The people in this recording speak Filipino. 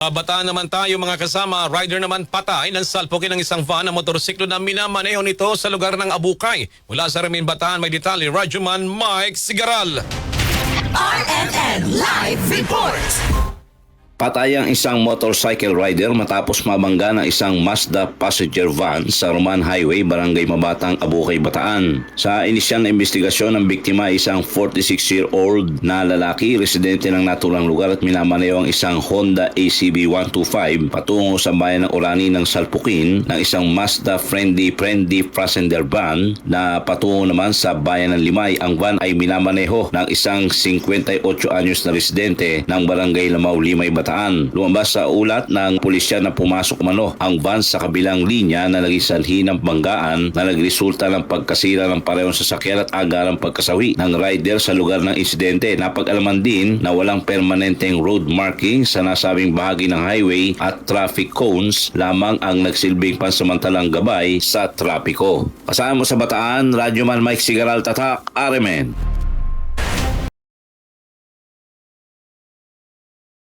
Bataan naman tayo mga kasama, rider naman patay ng salpukin ng isang van na motorsiklo na minamaneho nito sa lugar ng Abukay. Mula sa Ramin Bataan, may detalye Radyoman Mike Sigaral. RMN Live Report. Patay ang isang motorcycle rider matapos mabangga ng isang Mazda passenger van sa Roman Highway, Barangay Mabatang, Abukay, Bataan. Sa inisyal na investigasyon, ang biktima ay isang 46-year-old na lalaki, residente ng naturang lugar at minamaneho ang isang Honda ACB 125 patungo sa bayan ng Orani ng salpukin ng isang Mazda friendly passenger van na patungo naman sa bayan ng Limay. Ang van ay minamaneho ng isang 58 anyos na residente ng Barangay Lamao, Limay, Bataan. Lumabas sa ulat ng pulisya na pumasok umano ang van sa kabilang linya na naging sanhi ng banggaan na nagresulta ng pagkasira ng parehong sasakyan at agarang pagkasawi ng rider sa lugar ng insidente. Napag-alaman din na walang permanenteng road marking sa nasabing bahagi ng highway at traffic cones lamang ang nagsilbing pansamantalang gabay sa trapiko. Kasama mo sa Bataan, Radyoman Mike Sigaral, Tatak, RMN.